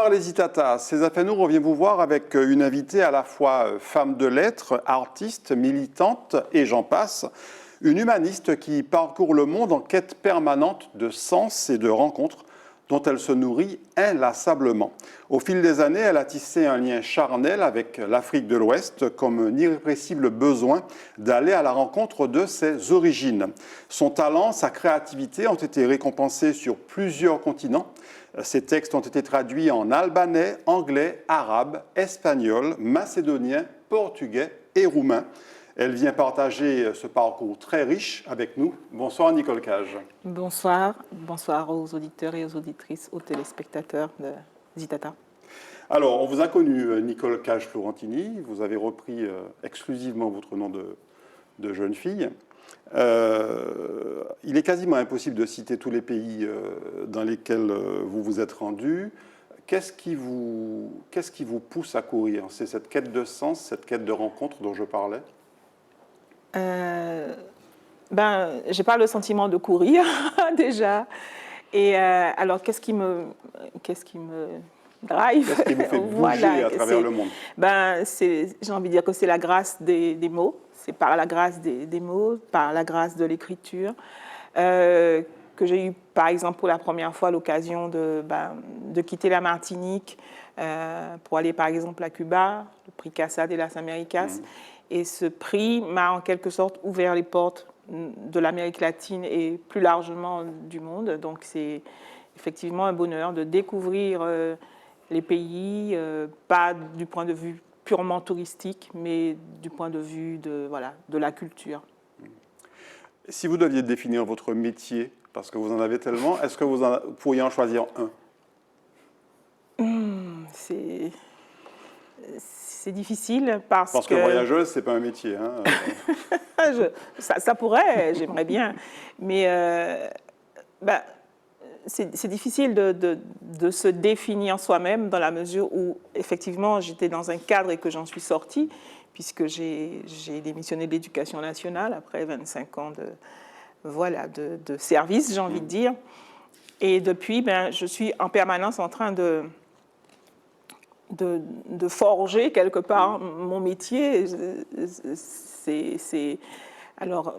Bonsoir les Itata. César Fenou revient vous voir avec une invitée à la fois femme de lettres, artiste, militante et j'en passe. Une humaniste qui parcourt le monde en quête permanente de sens et de rencontres dont elle se nourrit inlassablement. Au fil des années, elle a tissé un lien charnel avec l'Afrique de l'Ouest comme un irrépressible besoin d'aller à la rencontre de ses origines. Son talent, sa créativité ont été récompensés sur plusieurs continents. Ses textes ont été traduits en albanais, anglais, arabe, espagnol, macédonien, portugais et roumain. Elle vient partager ce parcours très riche avec nous. Bonsoir Nicole Cage. Bonsoir, bonsoir aux auditeurs et aux auditrices, aux téléspectateurs de Zitata. Alors, on vous a connu Nicole Cage-Florentini, vous avez repris exclusivement votre nom de jeune fille. Il est quasiment impossible de citer tous les pays dans lesquels vous vous êtes rendu. Qu'est-ce qui vous pousse à courir? C'est cette quête de sens, cette quête de rencontre dont je parlais? J'ai pas le sentiment de courir déjà. Et alors, qu'est-ce qui me drive? Qu'est-ce qui vous fait bouger à travers le monde? J'ai envie de dire que c'est la grâce des mots. C'est par la grâce des mots, par la grâce de l'écriture, que j'ai eu, par exemple, pour la première fois l'occasion de quitter la Martinique pour aller, par exemple, à Cuba, le prix Casa de las Américas. Et ce prix m'a en quelque sorte ouvert les portes de l'Amérique latine et plus largement du monde. Donc c'est effectivement un bonheur de découvrir les pays, pas du point de vue purement touristique, mais du point de vue de la culture. Si vous deviez définir votre métier, parce que vous en avez tellement, est-ce que vous pourriez en choisir un? C'est difficile parce que voyageuse, c'est pas un métier. Hein. Ça pourrait, j'aimerais bien. Mais c'est difficile de se définir soi-même dans la mesure où, effectivement, j'étais dans un cadre et que j'en suis sortie, puisque j'ai démissionné de l'Éducation nationale après 25 ans de service, j'ai envie de dire. Et depuis, je suis en permanence en train de forger quelque part mon métier. Alors,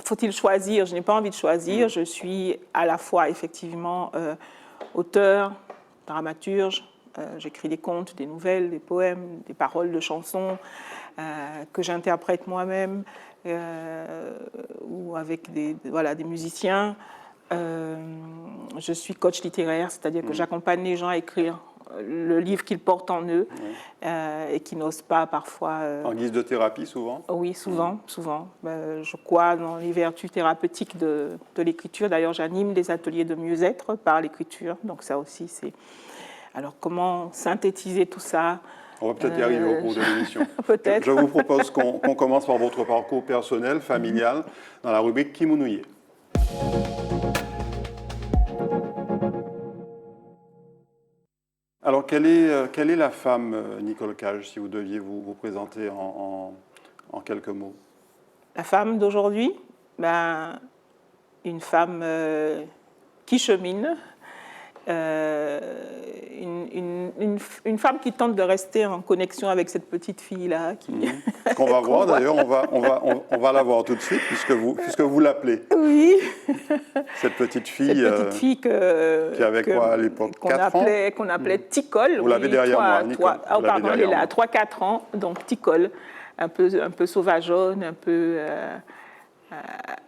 faut-il choisir? Je n'ai pas envie de choisir. Je suis à la fois effectivement auteur, dramaturge. J'écris des contes, des nouvelles, des poèmes, des paroles de chansons que j'interprète moi-même ou avec des musiciens. Je suis coach littéraire, c'est-à-dire que j'accompagne les gens à écrire le livre qu'ils portent en eux et qui n'osent pas parfois... En guise de thérapie, souvent? Oui, souvent. Je crois dans les vertus thérapeutiques de l'écriture. D'ailleurs, j'anime des ateliers de mieux-être par l'écriture. Donc ça aussi, c'est... Alors, comment synthétiser tout ça? On va peut-être y arriver au cours de l'émission. Peut-être. Je vous propose qu'on commence par votre parcours personnel, familial, dans la rubrique Kimunouye. Alors, quelle est la femme, Nicole Cage, si vous deviez vous présenter en quelques mots? La femme d'aujourd'hui, une femme qui chemine, une femme qui tente de rester en connexion avec cette petite fille-là. Qu'on va voir d'ailleurs, on va la voir tout de suite, puisque vous l'appelez. Oui. Cette petite fille, qui avait quoi à l'époque, 4 ans? Qu'on appelait Ticole. Vous l'avez derrière moi, Nicole. Pardon, elle est là, 3-4 ans, donc Ticole, un peu sauvageonne, un peu...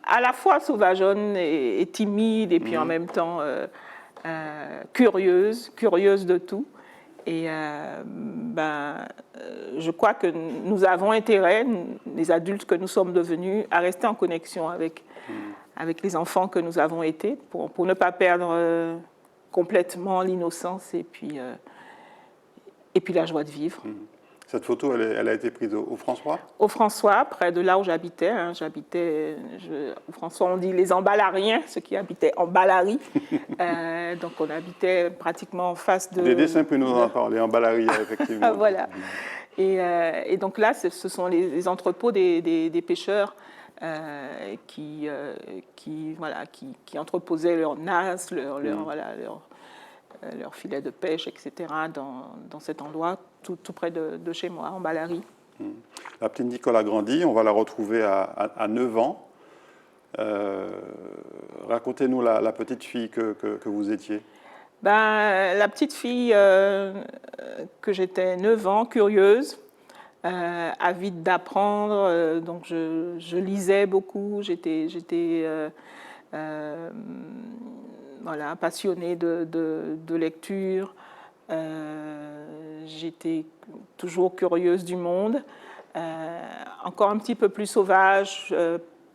à la fois sauvageonne et timide, et puis en même temps... curieuse de tout. Et je crois que nous avons intérêt, les adultes que nous sommes devenus, à rester en connexion avec les enfants que nous avons été, pour ne pas perdre complètement l'innocence et puis la joie de vivre. Cette photo, elle a été prise au François? Au François, près de là où j'habitais. Au François, on dit les Emballariens, ceux qui habitaient en Ballari. Donc, on habitait pratiquement en face de... Des dessins peuvent nous en parler, en Ballari, effectivement. Voilà. Et donc là, ce sont les entrepôts des pêcheurs qui entreposaient leurs nasses, leurs filets de pêche, etc., dans cet endroit, tout près de chez moi, en Ballerie. La petite Nicole a grandi, on va la retrouver à 9 ans. Racontez-nous la petite fille que vous étiez. La petite fille que j'étais, 9 ans, curieuse, avide d'apprendre, donc je lisais beaucoup, j'étais voilà, passionnée de lecture, j'étais toujours curieuse du monde, encore un petit peu plus sauvage,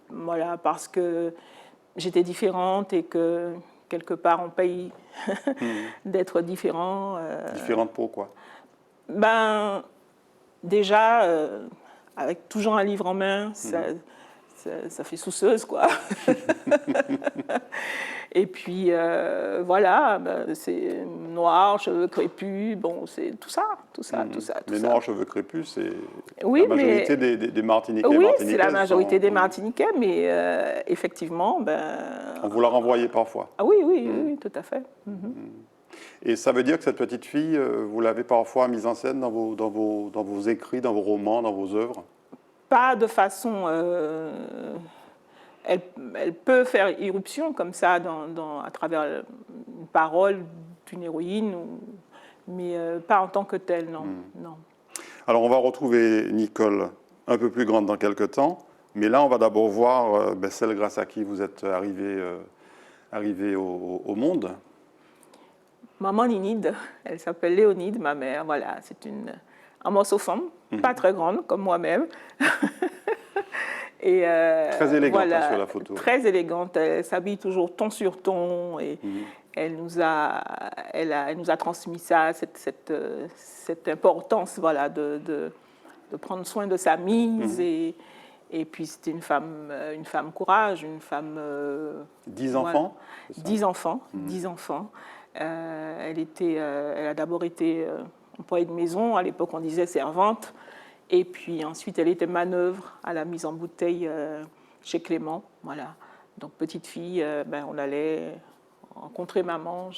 voilà, parce que j'étais différente et que quelque part on paye d'être différent. Différente pourquoi? Déjà, avec toujours un livre en main, ça fait souceuse, quoi. Et puis, voilà, c'est noir, cheveux crépus, bon, c'est tout ça. Les noirs cheveux crépus, c'est oui, la majorité des Martiniquais. Oui, c'est la majorité des Martiniquais, mais effectivement... On vous la renvoyait parfois. Ah oui, tout à fait. Et ça veut dire que cette petite fille, vous l'avez parfois mise en scène dans vos écrits, dans vos romans, dans vos œuvres? Pas de façon... Elle peut faire irruption comme ça à travers une parole d'une héroïne, mais pas en tant que telle, non. Non. Alors on va retrouver Nicole un peu plus grande dans quelques temps, mais là on va d'abord voir celle grâce à qui vous êtes arrivée au monde. Maman Ninide, elle s'appelle Léonide, ma mère, voilà, c'est un morceau femme, pas très grande comme moi-même. Et très élégante voilà, sur la photo. Très élégante, elle s'habille toujours ton sur ton et elle nous a transmis ça, cette importance, voilà, de prendre soin de sa mise et puis c'était une femme courage, une femme... 10 enfants? Voilà, 10 enfants, 10 enfants. Elle a d'abord été employée de maison, à l'époque on disait servante. Et puis ensuite, elle était manœuvre à la mise en bouteille chez Clément. Voilà. Donc, petite fille, on allait rencontrer maman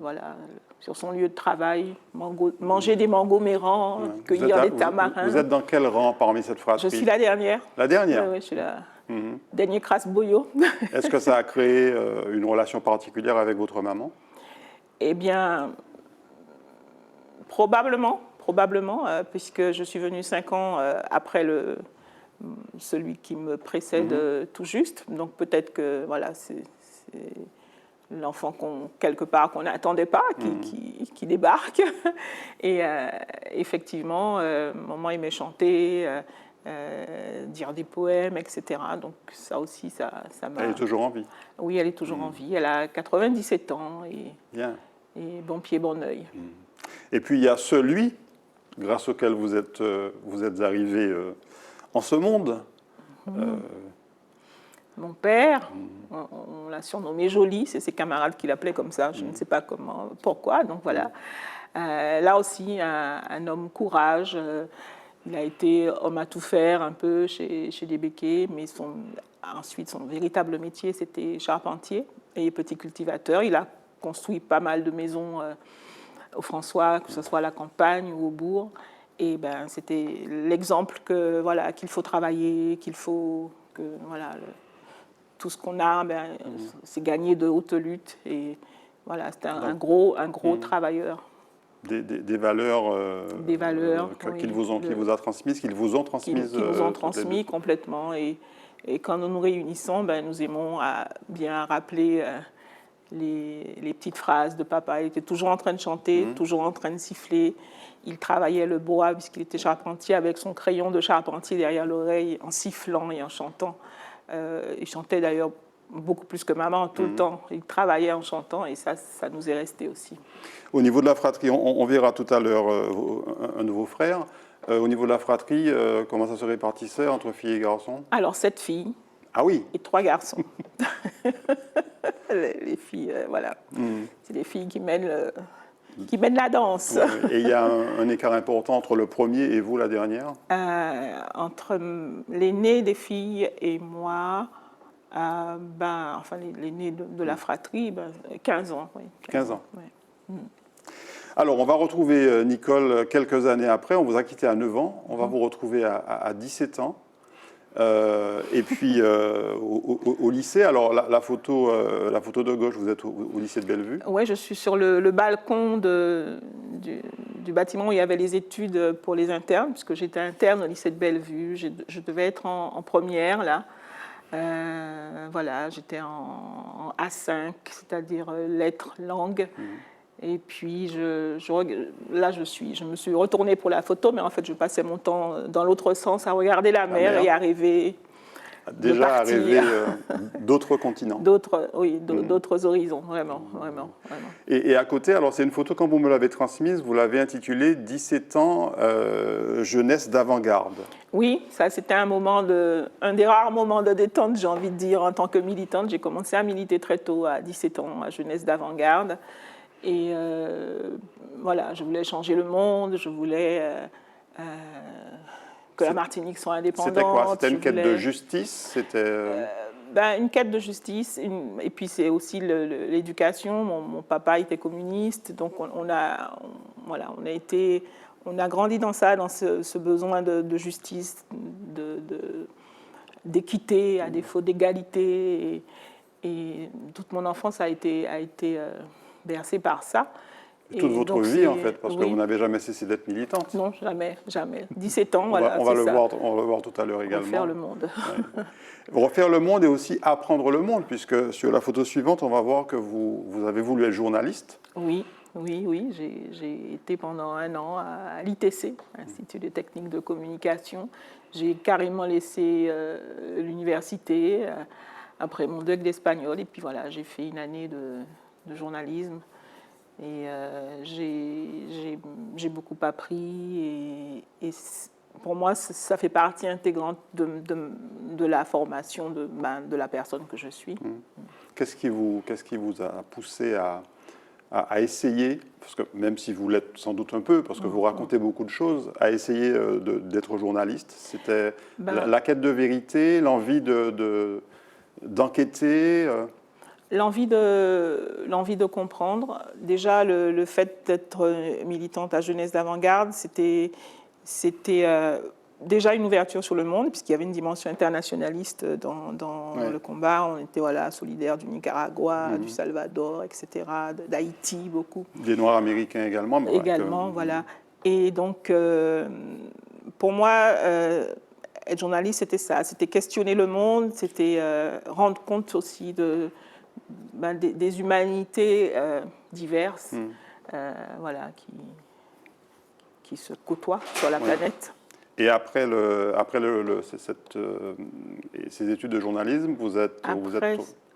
voilà, sur son lieu de travail, manger des mangos mérans, cueillir des tamarins. Vous êtes dans quel rang parmi cette fratrie? Je suis la dernière. La dernière? Oui, je suis la dernière crasse boyau. Est-ce que ça a créé une relation particulière avec votre maman? Eh bien, probablement, puisque je suis venue 5 ans après celui qui me précède tout juste. Donc peut-être que voilà, c'est l'enfant quelque part qu'on n'attendait pas, qui débarque. Et effectivement, maman aimait chanter, dire des poèmes, etc. Donc ça aussi, ça m'a... Elle est toujours en vie? Oui, elle est toujours en vie. Elle a 97 ans Bien. Et bon pied, bon oeil. Et puis il y a celui grâce auquel vous êtes arrivé en ce monde. Mon père, on l'a surnommé Jolie, c'est ses camarades qui l'appelaient comme ça, je ne sais pas pourquoi, donc voilà. Là aussi, un homme courage, il a été homme à tout faire un peu chez les Becquet, mais ensuite son véritable métier c'était charpentier et petit cultivateur. Il a construit pas mal de maisons au François, que ce soit à la campagne ou au bourg. Et c'était l'exemple qu'il faut travailler, tout ce qu'on a, c'est gagné de haute lutte. Et voilà, c'était un gros travailleur. Des valeurs, qu'ils vous ont transmises, qu'ils vous ont transmis complètement. Et quand nous nous réunissons, nous aimons bien rappeler les petites phrases de papa. Il était toujours en train de chanter, toujours en train de siffler. Il travaillait le bois puisqu'il était charpentier avec son crayon de charpentier derrière l'oreille en sifflant et en chantant. Il chantait d'ailleurs beaucoup plus que maman tout le temps. Il travaillait en chantant et ça nous est resté aussi. Au niveau de la fratrie, on verra tout à l'heure un de vos frères. Au niveau de la fratrie, comment ça se répartissait entre filles et garçons? Alors 7 filles. Ah oui. Et 3 garçons. les filles, voilà. C'est les filles qui mènent la danse. Ouais, et il y a un écart important entre le premier et vous, la dernière? Entre l'aîné des filles et moi, l'aîné de la fratrie, 15 ans. Oui, 15 ans. Oui. Alors, on va retrouver Nicole quelques années après. On vous a quitté à 9 ans. On va vous retrouver à 17 ans. Et puis au lycée, alors la photo de gauche, vous êtes au lycée de Bellevue. Oui, je suis sur le balcon du bâtiment où il y avait les études pour les internes, puisque j'étais interne au lycée de Bellevue. Je devais être en première, là. Voilà, j'étais en A5, c'est-à-dire lettres, langues. Et puis je me suis retournée pour la photo, mais en fait je passais mon temps dans l'autre sens à regarder la mer et à rêver. Déjà à rêver d'autres continents. D'autres horizons, vraiment. Et à côté, alors c'est une photo, quand vous me l'avez transmise, vous l'avez intitulée 17 ans, jeunesse d'avant-garde. Oui, ça c'était un des rares moments de détente, j'ai envie de dire, en tant que militante. J'ai commencé à militer très tôt, à 17 ans, à jeunesse d'avant-garde. Et voilà, je voulais changer le monde, je voulais que la Martinique soit indépendante. C'était quoi? C'était une quête de justice? Une quête de justice, et puis c'est aussi l'éducation. Mon papa était communiste, donc on a grandi dans ça, dans ce besoin de justice, d'équité, à défaut d'égalité. Et toute mon enfance a été bercée par ça. Toute votre vie, en fait, parce que vous n'avez jamais cessé d'être militante. Non, jamais. 17 ans, on voilà. On va le voir tout à l'heure également. Refaire le monde. Ouais. Refaire le monde et aussi apprendre le monde, puisque sur la photo suivante, on va voir que vous avez voulu être journaliste. Oui. J'ai été pendant 1 an à l'ITC, Institut des techniques de communication. J'ai carrément laissé l'université après mon DEC d'espagnol. Et puis voilà, j'ai fait 1 année de journalisme. Et j'ai beaucoup appris. Et pour moi, ça fait partie intégrante de la formation de la personne que je suis. Qu'est-ce qui vous a poussé à essayer, parce que même si vous l'êtes sans doute un peu, parce que vous racontez beaucoup de choses, à essayer d'être journaliste? C'était la quête de vérité, l'envie d'enquêter L'envie de comprendre. Déjà, le fait d'être militante à Jeunesse d'Avant-Garde, c'était déjà une ouverture sur le monde, puisqu'il y avait une dimension internationaliste dans le combat. On était solidaires du Nicaragua, du Salvador, etc., d'Haïti, beaucoup. Des Noirs américains également. Voilà. Et donc, pour moi, être journaliste, c'était ça. C'était questionner le monde, c'était rendre compte aussi des humanités diverses qui se côtoient sur la planète. Et après ces études de journalisme,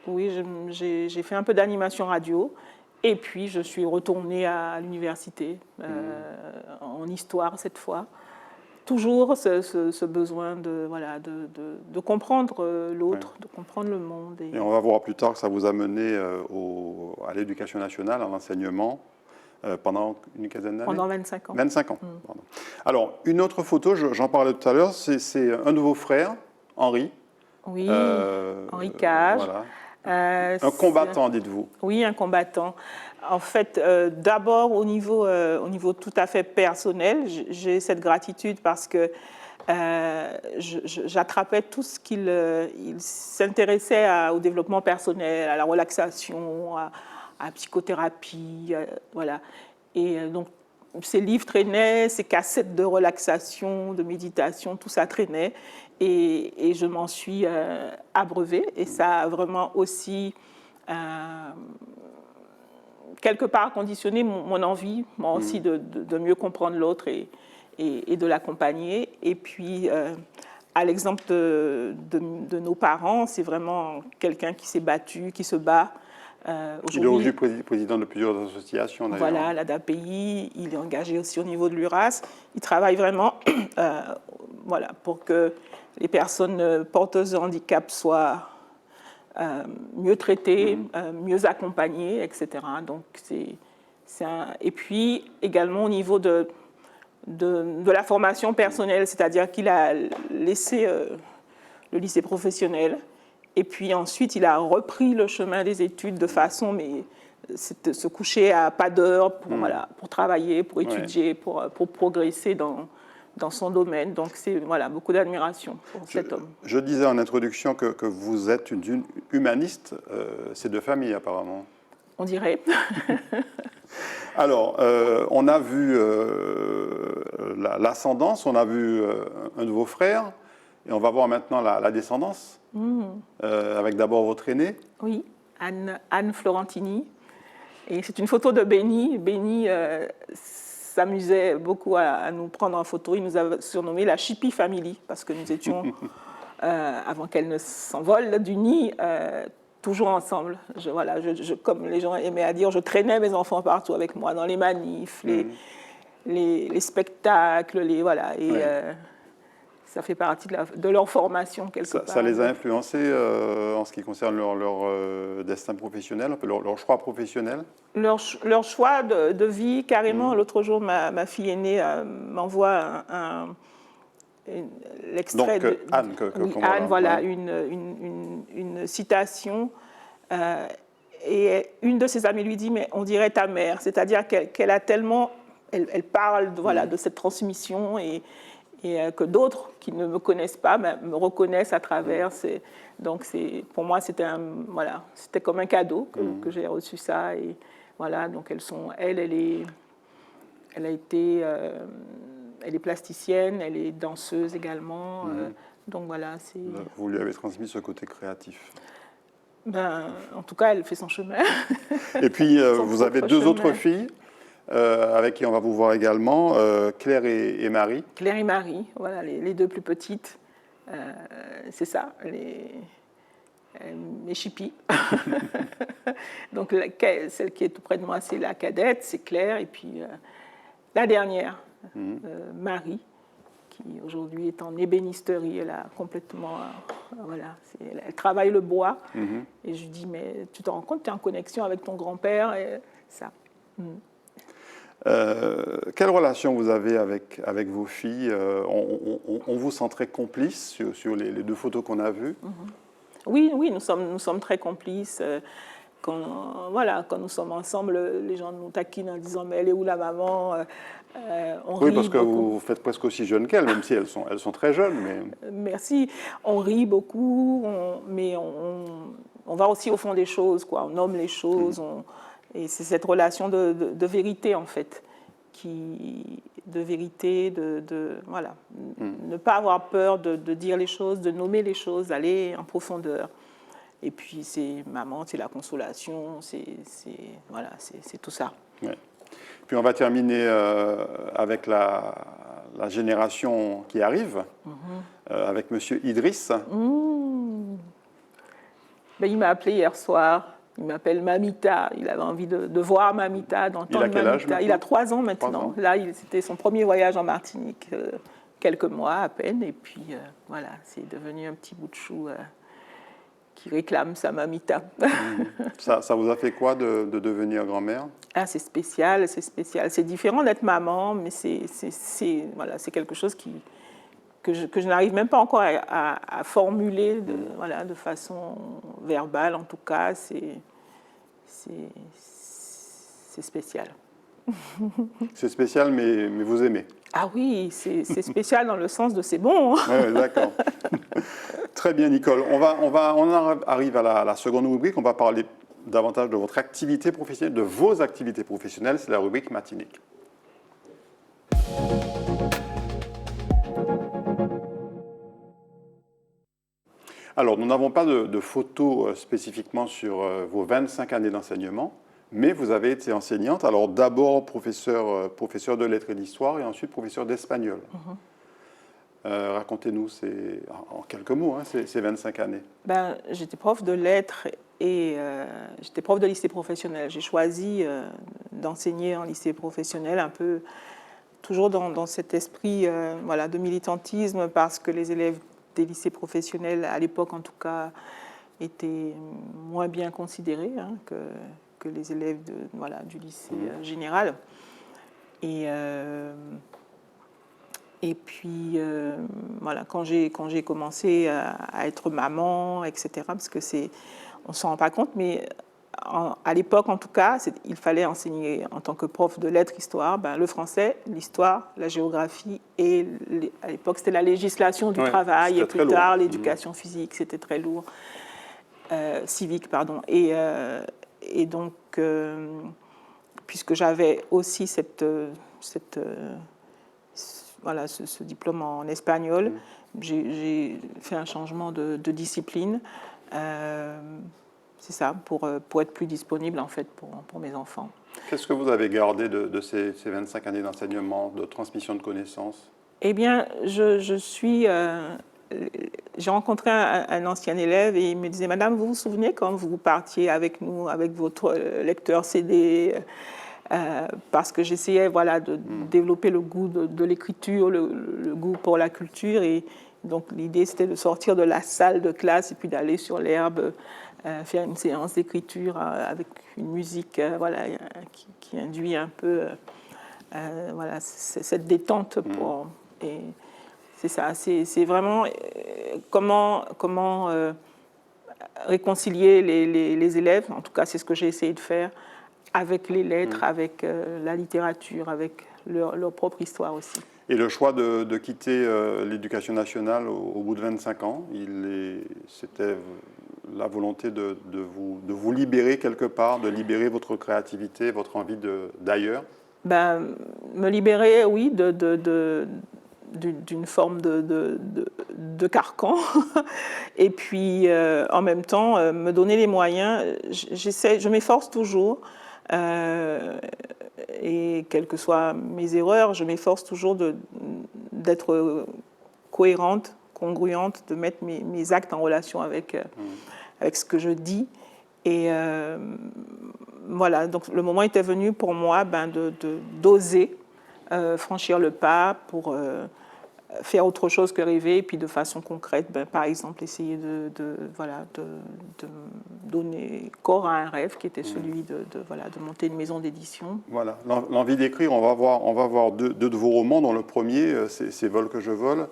Oui, j'ai fait un peu d'animation radio. Et puis, je suis retournée à l'université, en histoire cette fois. Toujours ce besoin de comprendre l'autre, de comprendre le monde. Et on va voir plus tard que ça vous a mené à l'éducation nationale, à l'enseignement, pendant une quinzaine d'années? Pendant 25 ans. 25 ans, pardon. Alors, une autre photo, j'en parlais tout à l'heure, c'est un de vos frères, Henri. Oui, Henri Cage. Voilà. Un combattant, dites-vous. Oui, un combattant. En fait, d'abord, au niveau tout à fait personnel, j'ai cette gratitude parce que j'attrapais tout ce qu'il s'intéressait au développement personnel, à la relaxation, à la psychothérapie, voilà. Et donc, ses livres traînaient, ses cassettes de relaxation, de méditation, tout ça traînait. Et je m'en suis abreuvée. Et ça a vraiment aussi, quelque part, conditionné mon envie, moi aussi, de mieux comprendre l'autre et de l'accompagner. Et puis, à l'exemple de nos parents, c'est vraiment quelqu'un qui s'est battu, qui se bat. Il est aujourd'hui président de plusieurs associations, d'ailleurs. Voilà, l'ADAPI, il est engagé aussi au niveau de l'URAS. Il travaille vraiment pour que les personnes porteuses de handicap soient mieux traitées, mieux accompagnées, etc. Donc, Et puis, également au niveau de la formation personnelle, c'est-à-dire qu'il a laissé le lycée professionnel. Et puis ensuite, il a repris le chemin des études de façon c'est de se coucher à pas d'heure pour, voilà, pour travailler, pour étudier, pour progresser dans son domaine. Donc, c'est voilà, beaucoup d'admiration pour cet homme. Je disais en introduction que vous êtes une humaniste, c'est de famille apparemment. On dirait. Alors, on a vu l'ascendance, on a vu un de vos frères, et on va voir maintenant la descendance, avec d'abord votre aîné. Oui, Anne Florentini. Et c'est une photo de Benny. Benny s'amusait beaucoup à nous prendre en photo. Il nous a surnommé la Chippy Family, parce que nous étions, avant qu'elle ne s'envole du nid, toujours ensemble. Comme les gens aimaient à dire, je traînais mes enfants partout avec moi, dans les manifs, les spectacles, voilà. Et ça fait partie de leur formation quelque part. Ça les a influencés en ce qui concerne leur destin professionnel, leur choix professionnel? Leur choix de vie, carrément. L'autre jour, ma fille aînée m'envoie l'extrait de Anne, Anne, voilà, une citation. Et une de ses amies lui dit, mais on dirait ta mère. C'est-à-dire qu'elle a tellement... Elle parle de cette transmission et que d'autres qui ne me connaissent pas me reconnaissent à travers. Donc, pour moi, c'était comme un cadeau que j'ai reçu ça. Et voilà, donc elle est plasticienne, elle est danseuse également. Donc voilà, vous lui avez transmis ce côté créatif. En tout cas, elle fait son chemin. Et puis, vous avez deux autres filles avec qui on va vous voir également, Claire et Marie. Claire et Marie, voilà, les deux plus petites. C'est ça, mes chippies. Donc, celle qui est tout près de moi, c'est la cadette, c'est Claire. Et puis, la dernière, Marie, qui aujourd'hui est en ébénisterie. Elle a complètement... elle travaille le bois. Et je lui dis, mais tu te rends compte, tu es en connexion avec ton grand-père et ça. Quelle relation vous avez avec vos filles? On vous sent très complice sur les deux photos qu'on a vues? Oui, nous sommes très complices. Quand nous sommes ensemble, les gens nous taquinent en disant « mais elle est où la maman ?» On Oui, rit parce que beaucoup. vous faites presque aussi jeune qu'elles, même si elles sont très jeunes. Mais... Merci. On rit beaucoup, mais on va aussi au fond des choses, quoi. On nomme les choses. Et c'est cette relation de vérité, en fait, voilà. Ne pas avoir peur de dire les choses, de nommer les choses, aller en profondeur. Et puis, c'est maman, c'est la consolation, c'est tout ça. Ouais. Puis, on va terminer avec la génération qui arrive, avec Monsieur Idriss. Il m'a appelé hier soir. Il m'appelle Mamita. Il avait envie de voir Mamita, d'entendre Mamita. Il a quel âge maintenant ? Il a 3 ans maintenant. 3 ans. Là, c'était son premier voyage en Martinique, quelques mois à peine. Et puis, voilà, c'est devenu un petit bout de chou qui réclame sa Mamita. Ça vous a fait quoi de devenir grand-mère ? Ah, c'est spécial, c'est spécial. C'est différent d'être maman, mais c'est quelque chose que je n'arrive même pas encore à formuler de façon verbale, en tout cas. C'est spécial. C'est spécial, mais vous aimez. Ah oui, c'est spécial dans le sens de c'est bon. Oui, d'accord. Très bien, Nicole. On arrive à la seconde rubrique. On va parler davantage de votre activité professionnelle, de vos activités professionnelles. C'est la rubrique Matinique. Alors, nous n'avons pas de photos spécifiquement sur vos 25 années d'enseignement, mais vous avez été enseignante. Alors, d'abord professeur de lettres et d'histoire, et ensuite professeur d'espagnol. Racontez-nous en quelques mots ces 25 années. J'étais prof de lettres et j'étais prof de lycée professionnel. J'ai choisi d'enseigner en lycée professionnel, un peu toujours dans cet esprit de militantisme, parce que les élèves des lycées professionnels, à l'époque en tout cas, étaient moins bien considérés que les élèves du lycée général. Et puis, quand j'ai commencé à être maman, etc., parce que on ne s'en rend pas compte, mais à l'époque, en tout cas, il fallait enseigner en tant que prof de lettres, histoire, le français, l'histoire, la géographie et à l'époque, c'était la législation du travail et plus tard, l'éducation physique, c'était très lourd, civique, pardon. Et donc, puisque j'avais aussi voilà, ce diplôme en espagnol, j'ai fait un changement de discipline. C'est ça, pour être plus disponible en fait pour mes enfants. Qu'est-ce que vous avez gardé de ces 25 années d'enseignement, de transmission de connaissances? Eh bien, j'ai rencontré un ancien élève et il me disait, Madame, vous vous souvenez quand vous partiez avec nous, avec votre lecteur CD parce que j'essayais voilà, de développer le goût de l'écriture, le goût pour la culture. Et donc l'idée, c'était de sortir de la salle de classe et puis d'aller sur l'herbe, faire une séance d'écriture avec une musique voilà, qui induit un peu voilà, cette détente. Et c'est ça, c'est vraiment comment réconcilier les élèves, en tout cas c'est ce que j'ai essayé de faire, avec les lettres, avec la littérature, avec leur propre histoire aussi. Et le choix de quitter l'éducation nationale au bout de 25 ans, c'était la volonté de vous libérer quelque part, de libérer votre créativité, votre envie d'ailleurs? Me libérer, oui, d'une forme de carcan et puis en même temps me donner les moyens. Je m'efforce toujours et quelles que soient mes erreurs, je m'efforce toujours d'être cohérente, congruente, de mettre mes actes en relation avec ce que je dis. Et voilà, donc le moment était venu pour moi d'oser franchir le pas pour faire autre chose que rêver, et puis de façon concrète, par exemple, essayer de donner corps à un rêve qui était celui de monter une maison d'édition. Voilà, l'envie d'écrire, on va voir deux de vos romans, dont le premier, c'est Vol que je vole.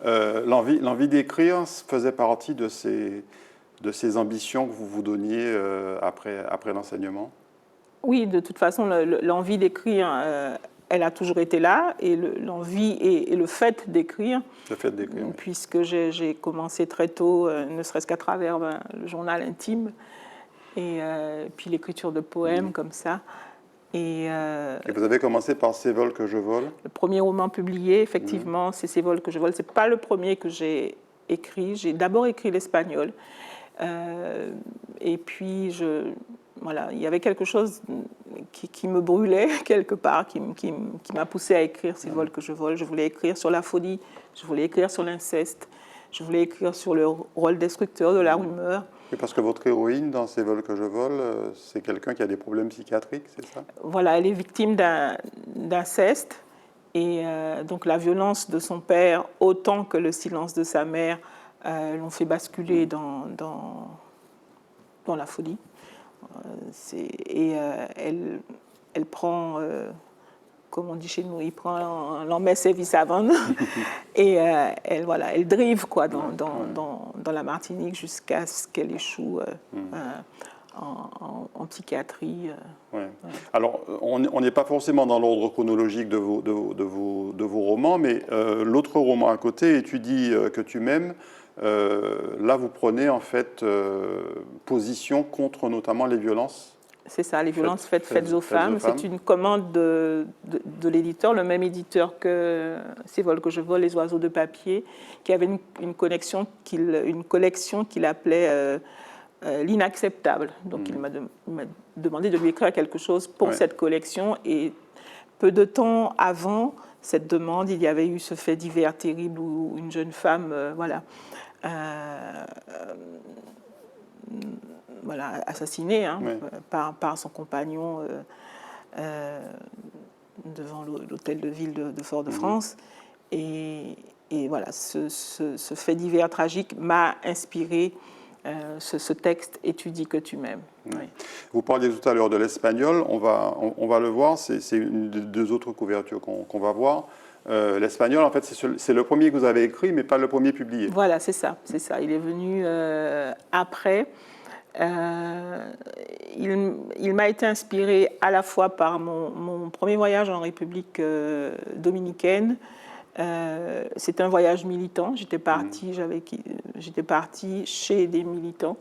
L'envie d'écrire faisait partie de ces ambitions que vous vous donniez après l'enseignement? Oui, de toute façon, l'envie d'écrire, elle a toujours été là, et l'envie et le fait d'écrire. Le fait d'écrire, oui. Puisque j'ai commencé très tôt, ne serait-ce qu'à travers le journal intime, et puis l'écriture de poèmes comme ça. Et vous avez commencé par Ces vols que je vole? Le premier roman publié, effectivement, c'est Ces vols que je vole. Ce n'est pas le premier que j'ai écrit. J'ai d'abord écrit l'espagnol. Et puis, voilà, il y avait quelque chose qui me brûlait quelque part, qui m'a poussée à écrire Ces vols que je vole. Je voulais écrire sur la folie, je voulais écrire sur l'inceste, je voulais écrire sur le rôle destructeur de la rumeur. Et parce que votre héroïne, dans Ces vols que je vole, c'est quelqu'un qui a des problèmes psychiatriques, c'est ça? Voilà, elle est victime d'inceste. Et donc la violence de son père, autant que le silence de sa mère, l'ont fait basculer dans la folie. Elle prend, comme on dit chez nous, elle en met ses vis avant et elle drive quoi, dans la Martinique jusqu'à ce qu'elle échoue en psychiatrie. Ouais. Alors, on n'est pas forcément dans l'ordre chronologique de vos romans, mais l'autre roman à côté, Et tu dis que tu m'aimes, là vous prenez en fait position contre notamment les violences. C'est ça, les violences faites aux femmes. C'est une commande de l'éditeur, le même éditeur que Ces vols que je vole, Les oiseaux de papier, qui avait une collection qu'il appelait L'inacceptable. Donc il m'a demandé de lui écrire quelque chose pour cette collection. Et peu de temps avant cette demande, il y avait eu ce fait divers terrible où une jeune femme assassinée par son compagnon devant l'hôtel de ville de Fort-de-France. Et voilà, ce fait divers tragique m'a inspiré ce texte « Et tu dis que tu m'aimes ». Oui. Vous parliez tout à l'heure de l'espagnol, on va le voir, c'est une des deux autres couvertures qu'on va voir. L'espagnol, en fait, c'est le premier que vous avez écrit, mais pas le premier publié. Voilà, c'est ça. Il est venu après. il m'a été inspiré à la fois par mon premier voyage en République dominicaine. C'est un voyage militant. J'étais partie chez des militants.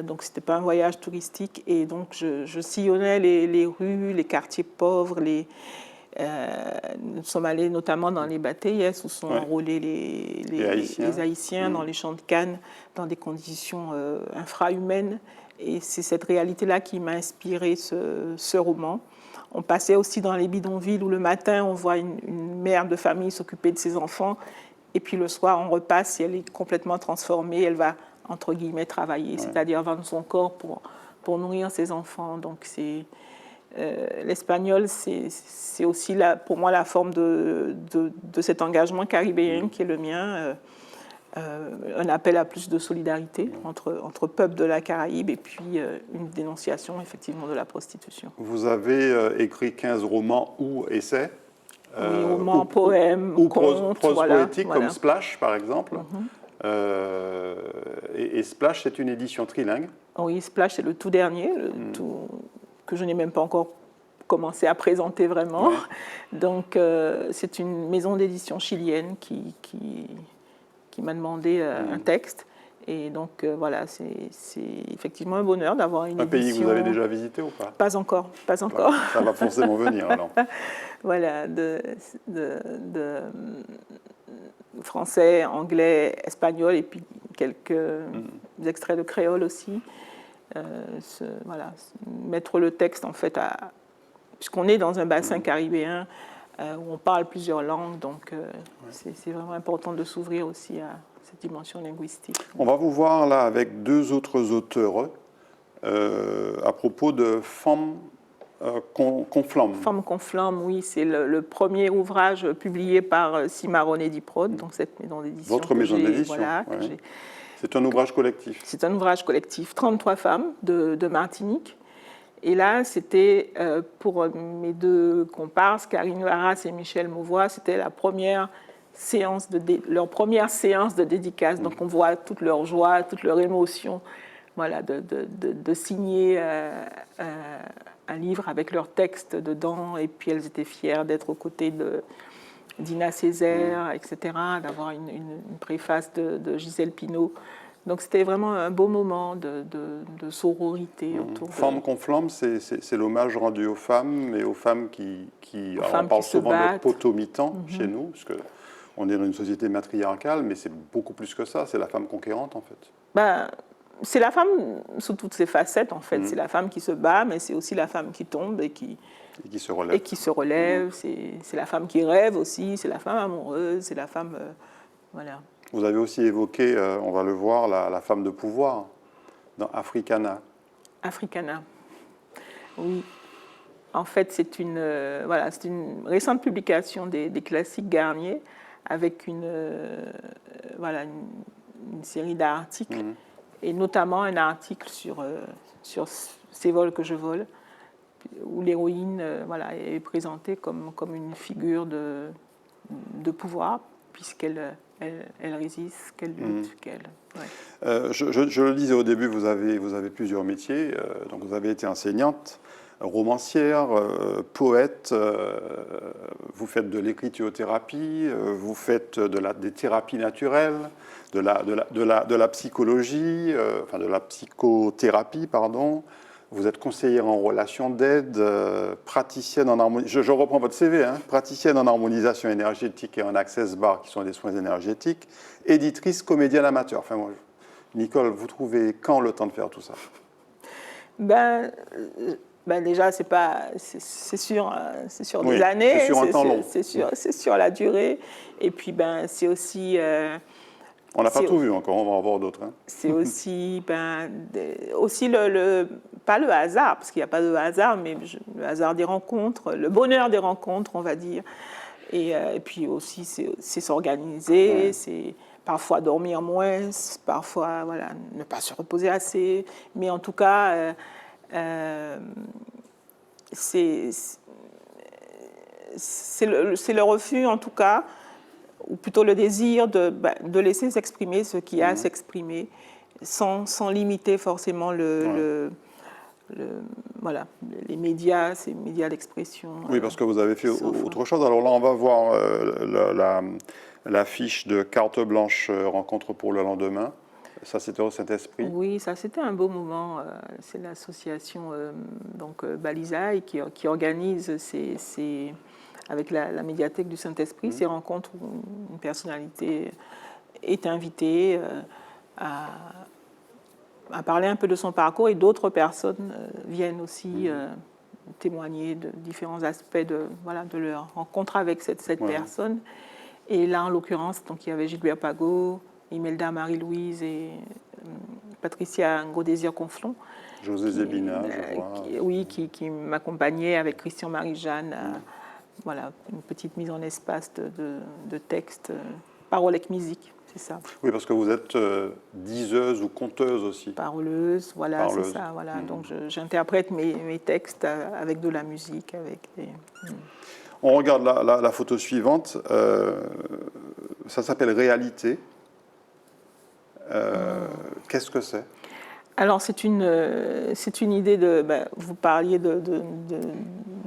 Donc, ce n'était pas un voyage touristique. Et donc, je sillonnais les rues, les quartiers pauvres. Nous sommes allés notamment dans les batailles où sont enrôlés les Haïtiens dans les champs de canne, dans des conditions infrahumaines. Et c'est cette réalité-là qui m'a inspiré ce roman. On passait aussi dans les bidonvilles où le matin, on voit une mère de famille s'occuper de ses enfants. Et puis le soir, on repasse et elle est complètement transformée. Elle va, entre guillemets, travailler, c'est-à-dire vendre son corps pour nourrir ses enfants. Donc l'espagnol, c'est aussi pour moi la forme de cet engagement caribéen qui est le mien. Un appel à plus de solidarité entre peuples de la Caraïbe et puis une dénonciation effectivement de la prostitution. Vous avez écrit 15 romans ou essais, oui, romans, poèmes, ou contes, prose poétique comme Splash par exemple. Et Splash, c'est une édition trilingue. Oui, Splash, c'est le tout dernier, que je n'ai même pas encore commencé à présenter vraiment. Donc c'est une maison d'édition chilienne qui m'a demandé un texte. Et donc, voilà, c'est effectivement un bonheur d'avoir une édition. Un pays que vous avez déjà visité ou pas? Pas encore, pas encore. Ça va forcément venir, alors. Voilà, de français, anglais, espagnol, et puis quelques extraits de créole aussi. Voilà, mettre le texte, en fait, puisqu'on est dans un bassin caribéen, où on parle plusieurs langues, donc c'est vraiment important de s'ouvrir aussi à cette dimension linguistique. On va vous voir là avec deux autres auteurs à propos de Femmes qu'on flambe. Femmes qu'on flambe, oui, c'est le premier ouvrage publié par Cimarron Ediprod, donc cette maison d'édition. Votre maison d'édition, voilà, c'est un ouvrage collectif. C'est un ouvrage collectif, 33 femmes de Martinique. Et là, c'était pour mes deux comparses, Karine Varas et Michel Mauvois, c'était leur première séance de dédicace. Donc on voit toute leur joie, toute leur émotion, voilà, de signer un livre avec leur texte dedans. Et puis elles étaient fières d'être aux côtés d'Ina Césaire, etc., d'avoir une préface de Gisèle Pinault. Donc c'était vraiment un beau moment de sororité autour de... Femmes qu'on flambe, c'est l'hommage rendu aux femmes et aux femmes qui on parle souvent de potomitans chez nous, parce qu'on est dans une société matriarcale, mais c'est beaucoup plus que ça, c'est la femme conquérante en fait. C'est la femme sous toutes ses facettes en fait, c'est la femme qui se bat, mais c'est aussi la femme qui tombe et qui se relève. C'est la femme qui rêve aussi, c'est la femme amoureuse, c'est la femme... voilà. Vous avez aussi évoqué, on va le voir, la femme de pouvoir dans Africana. Africana, oui. En fait, c'est une récente publication des classiques Garnier avec une série d'articles, et notamment un article sur Ces vols que je vole, où l'héroïne est présentée comme une figure de pouvoir, puisqu'elle résiste, qu'elle lutte, Je le disais au début, vous avez plusieurs métiers. Donc vous avez été enseignante, romancière, poète, vous faites de l'écriture-thérapie, vous faites des thérapies naturelles, de la psychologie, de la psychothérapie, pardon. Vous êtes conseillère en relations d'aide, praticienne en harmonisation, je reprends votre CV, praticienne en harmonisation énergétique et en access bar, qui sont des soins énergétiques, éditrice, comédienne amateur. Enfin, moi, Nicole, vous trouvez quand le temps de faire tout ça? Déjà, c'est sur des années, c'est sur un temps long. C'est sur la durée, et puis c'est aussi... on n'a pas tout vu encore, on va en voir d'autres. C'est aussi, pas le hasard, parce qu'il n'y a pas de hasard, mais le hasard des rencontres, le bonheur des rencontres, on va dire. Et puis aussi, c'est s'organiser, c'est parfois dormir moins, parfois ne pas se reposer assez. Mais en tout cas, c'est le refus, en tout cas, ou plutôt le désir de laisser s'exprimer ce qui a à s'exprimer, sans limiter forcément voilà, les médias, ces médias d'expression. Oui, parce que vous avez fait sans fin. autre chose. Alors là, on va voir l'affiche de Carte blanche, rencontre pour le lendemain. Ça, c'était au Saint-Esprit. Oui, ça c'était un beau moment. C'est l'association Balisaï qui organise avec la médiathèque du Saint-Esprit ces rencontres où une personnalité est invitée à parler un peu de son parcours et d'autres personnes viennent aussi témoigner de différents aspects de leur rencontre avec cette personne. Et là, en l'occurrence, donc, il y avait Gilbert Pagot, Imelda Marie-Louise et Patricia Gros-Désir-Conflon. José Zébina, je vois. Qui m'accompagnait avec Christian Marie-Jeanne à voilà, une petite mise en espace de texte, parole avec musique, c'est ça. Oui, parce que vous êtes diseuse ou conteuse aussi. Paroleuse, voilà, c'est ça. Voilà. Donc j'interprète mes textes avec de la musique, avec des... On regarde la photo suivante. Ça s'appelle Réalité. Qu'est-ce que c'est? Alors, c'est une idée de... vous parliez de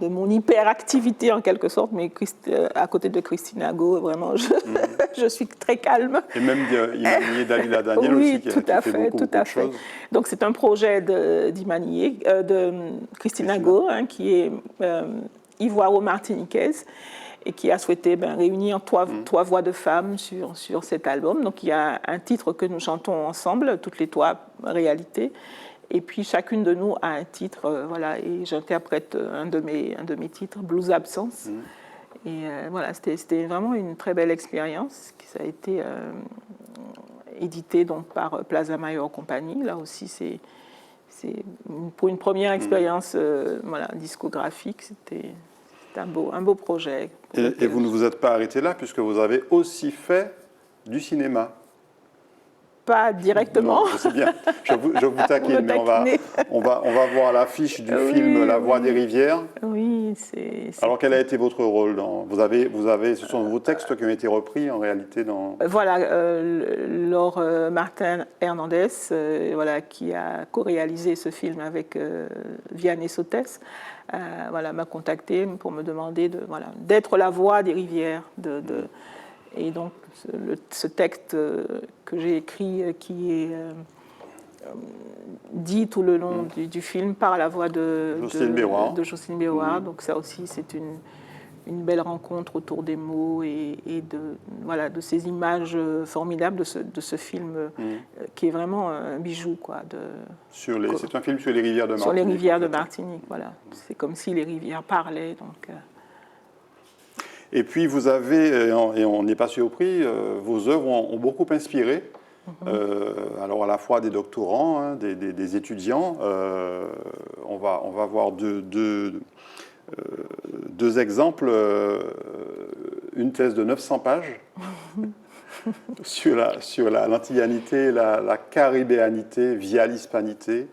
mon hyperactivité, en quelque sorte, mais à côté de Christine Ago, vraiment, je suis très calme. Et même Imanié Dalila Daniel aussi, qui fait beaucoup de choses. Donc, c'est un projet de Christine Ago, qui est ivoiro-martiniquaise, et qui a souhaité réunir trois voix de femmes sur cet album. Donc il y a un titre que nous chantons ensemble, toutes les trois réalités, et puis chacune de nous a un titre, voilà, et j'interprète un de mes titres, Blues Absence. Et voilà, c'était vraiment une très belle expérience, qui ça a été édité donc par Plaza Mayor Compagnie. Là aussi, c'est pour une première expérience voilà, discographique, c'était un beau projet. Et vous ne vous êtes pas arrêté là, puisque vous avez aussi fait du cinéma. Pas directement. Non, je sais bien, je vous taquine, mais on va voir l'affiche du film La Voix des rivières. Oui, c'est... Alors quel a été votre rôle ce sont vos textes qui ont été repris en réalité dans... Voilà, Laure Martin Hernandez, voilà, qui a co-réalisé ce film avec Vianney Sotès, voilà, m'a contacté pour me demander d'être la voix des rivières. Et donc, ce texte que j'ai écrit, qui est dit tout le long du film par la voix de Jocelyne Béroir. Donc ça aussi, c'est une belle rencontre autour des mots et de ces images formidables de ce film qui est vraiment un bijou. C'est un film sur les rivières de Martinique. Sur les rivières de Martinique, voilà. C'est comme si les rivières parlaient. Donc, Et puis vous avez, et on n'est pas surpris, vos œuvres ont beaucoup inspiré, alors à la fois des doctorants, des étudiants. On va voir deux exemples, une thèse de 900 pages sur l'antillanité, la caribéanité via l'hispanité.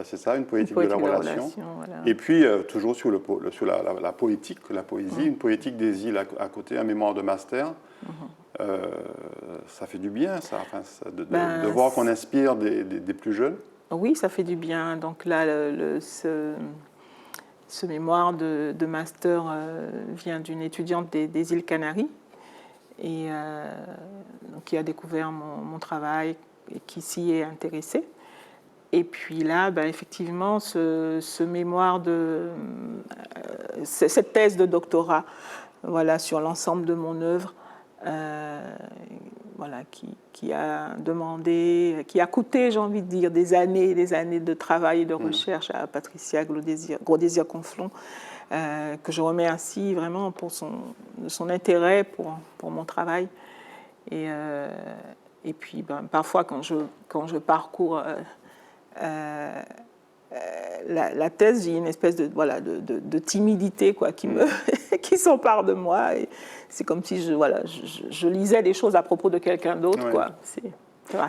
C'est ça, une poétique de la relation. Voilà. Et puis, toujours sur la poétique, la poésie, une poétique des îles à côté, un mémoire de master. Ça fait du bien, ça, de voir qu'on inspire des plus jeunes. Oui, ça fait du bien. Donc là, ce mémoire de master vient d'une étudiante des îles Canaries et qui a découvert mon travail et qui s'y est intéressée. Et puis là, effectivement, ce mémoire cette thèse de doctorat, voilà, sur l'ensemble de mon œuvre, voilà, qui a demandé, qui a coûté, j'ai envie de dire, des années et des années de travail et de recherche à Patricia Gros-Désir-Conflon, que je remercie vraiment pour son intérêt pour mon travail. Et puis, parfois, quand je parcours la thèse, j'ai une espèce de timidité qui s'empare de moi. Et c'est comme si je lisais des choses à propos de quelqu'un d'autre. Ouais.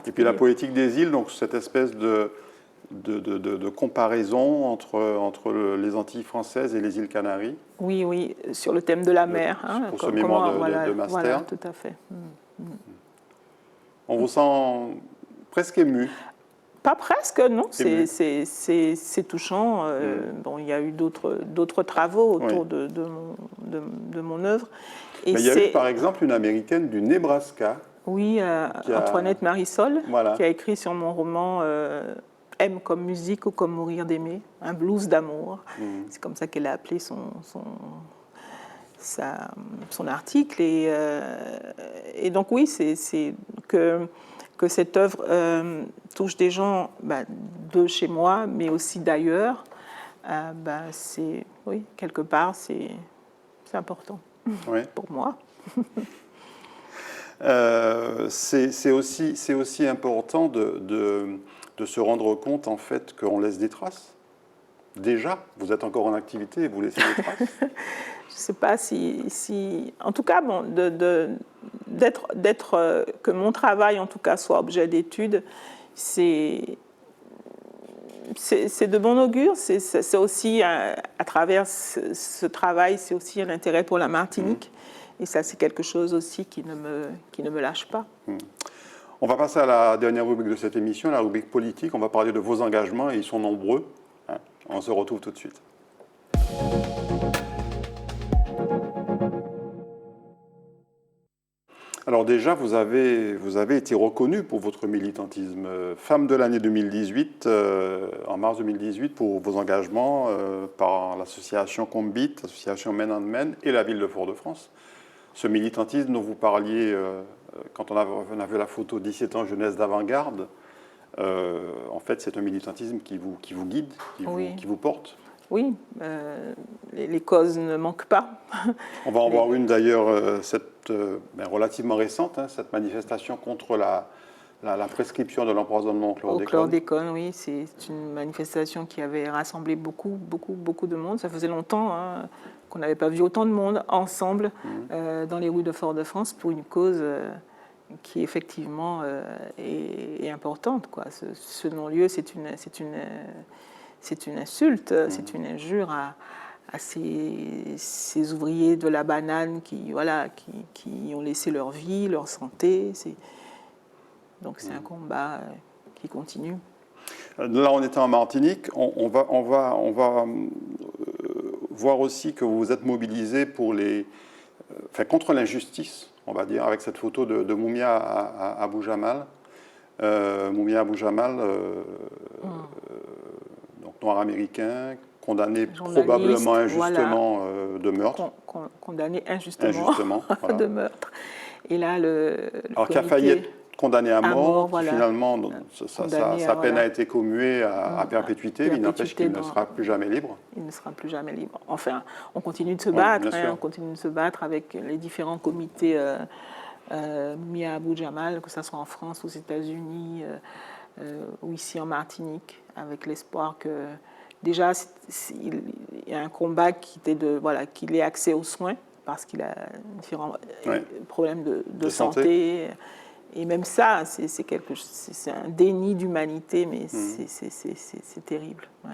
Et puis la poétique des îles, donc cette espèce de comparaison entre les Antilles françaises et les îles Canaries. Oui, sur le thème de la mer. Pour ce mémoire de master. Voilà, tout à fait. On vous sent presque ému. Pas presque, non. C'est touchant. Bon, il y a eu d'autres travaux autour de mon œuvre. Mais il y a eu, par exemple, une Américaine du Nebraska. Oui, Antoinette Marisol, voilà. qui a écrit sur mon roman Aime comme musique ou comme mourir d'aimer, un blues d'amour. C'est comme ça qu'elle a appelé son article. Et donc oui, c'est que cette œuvre touche des gens de chez moi, mais aussi d'ailleurs. Oui, quelque part, c'est important pour moi. C'est aussi important de se rendre compte en fait qu'on laisse des traces. Déjà, vous êtes encore en activité et vous laissez des traces. Je ne sais pas si... En tout cas, bon, que mon travail, en tout cas, soit objet d'étude, c'est de bon augure. C'est aussi, à travers ce travail, c'est aussi un intérêt pour la Martinique. Et ça, c'est quelque chose aussi qui ne me lâche pas. On va passer à la dernière rubrique de cette émission, la rubrique politique. On va parler de vos engagements et ils sont nombreux. On se retrouve tout de suite. Alors déjà, vous avez été reconnue pour votre militantisme. Femme de l'année 2018, en mars 2018, pour vos engagements par l'association Combit, l'association Men and Men et la ville de Fort-de-France. Ce militantisme dont vous parliez quand on a vu la photo 17 ans jeunesse d'avant-garde, en fait, c'est un militantisme qui vous guide, qui vous porte. Oui, les causes ne manquent pas. On va en voir une d'ailleurs, relativement récente, cette manifestation contre la prescription de l'empoisonnement au chlordécone. Au chlordécone, oui, c'est une manifestation qui avait rassemblé beaucoup de monde. Ça faisait longtemps qu'on n'avait pas vu autant de monde ensemble dans les rues de Fort-de-France pour une cause qui effectivement est importante, quoi. Ce non-lieu, c'est une insulte, c'est une injure à ces ouvriers de la banane qui ont laissé leur vie, leur santé. Donc c'est un combat qui continue. Là, on était en Martinique. On va voir aussi que vous vous êtes mobilisé contre l'injustice, on va dire, avec cette photo de Moumia Abou Jamal. Moumia Abou Jamal, donc noir américain, condamné probablement injustement de meurtre. Condamné injustement voilà. de meurtre. Et là, alors qu'il a failli être condamné à mort, voilà. Finalement, sa peine a été commuée à perpétuité, mais il n'empêche qu'il ne sera plus jamais libre. Il ne sera plus jamais libre. Enfin, on continue de se battre, on continue de se battre avec les différents comités Moumia Abou Jamal, que ce soit en France, aux États-Unis ou ici en Martinique, avec l'espoir que déjà il y a un combat qu'il ait accès aux soins parce qu'il a différents problèmes de santé. Et même ça, c'est un déni d'humanité, mais c'est terrible. Ouais.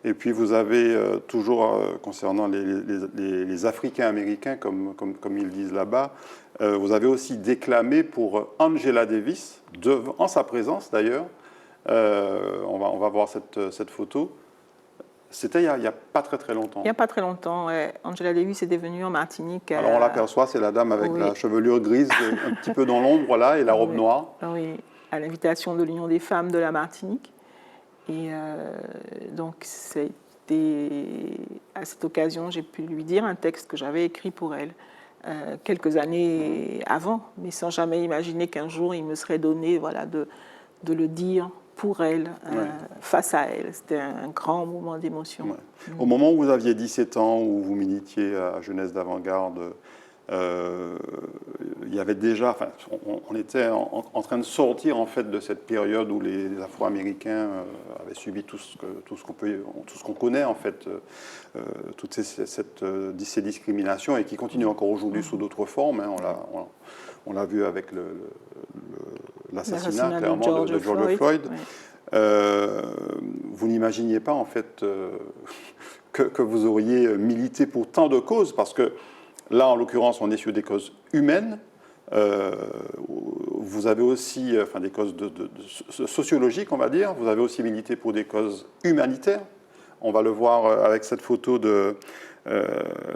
Et puis vous avez toujours, concernant les Africains-Américains, comme ils disent là-bas, vous avez aussi déclamé pour Angela Davis, en sa présence d'ailleurs. On va voir cette photo. C'était il n'y a pas très longtemps. Il n'y a pas très longtemps. Angela Davis est venue en Martinique. Alors on l'aperçoit, c'est la dame avec la chevelure grise, un petit peu dans l'ombre là, et la robe noire. Oui, à l'invitation de l'Union des femmes de la Martinique. Et donc à cette occasion, j'ai pu lui dire un texte que j'avais écrit pour elle quelques années avant, mais sans jamais imaginer qu'un jour il me serait donné de le dire pour elle, face à elle. C'était un grand moment d'émotion. Ouais. Au moment où vous aviez 17 ans, où vous militiez à Jeunesse d'Avant-Garde, il y avait déjà, on était en train de sortir en fait de cette période où les Afro-Américains avaient subi tout ce qu'on connaît en fait, toutes ces discriminations et qui continuent encore aujourd'hui sous d'autres formes. Hein, on l'a vu avec l'assassinat clairement de George Floyd. Oui. Vous n'imaginiez pas en fait que vous auriez milité pour tant de causes, parce que là en l'occurrence on est sur des causes humaines. vous avez aussi des causes sociologiques, on va dire. Vous avez aussi milité pour des causes humanitaires. On va le voir avec cette photo de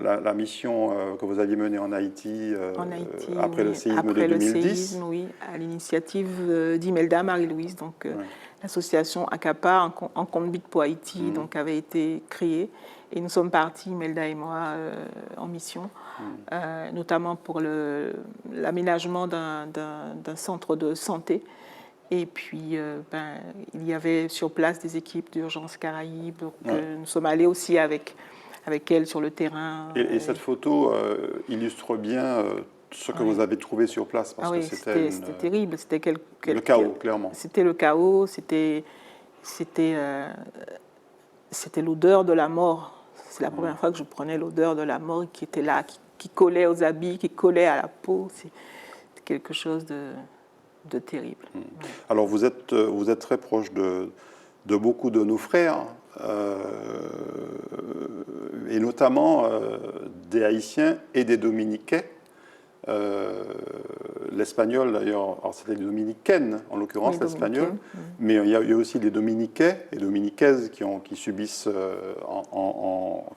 la mission que vous aviez menée en Haïti, après le séisme après de 2010. Le séisme, oui, à l'initiative d'Imelda Marie-Louise. Donc, l'association ACAPA en Compte-Bit pour Haïti donc, avait été créée. Et nous sommes partis, Imelda et moi, en mission, notamment pour l'aménagement d'un centre de santé. Et puis, il y avait sur place des équipes d'urgence Caraïbes. Donc, nous sommes allés aussi avec elle sur le terrain. Et cette photo illustre bien ce que vous avez trouvé sur place. Parce que c'était terrible. C'était le chaos, clairement. C'était le chaos, c'était l'odeur de la mort. C'est la première fois que je prenais l'odeur de la mort qui était là, qui collait aux habits, qui collait à la peau. C'est quelque chose de terrible. Alors vous êtes très proche de beaucoup de nos frères, et notamment des Haïtiens et des Dominicains. L'espagnol d'ailleurs, alors c'était les dominicaines en l'occurrence, l'espagnol, mais il y a aussi des dominiquais et dominiquaises qui subissent,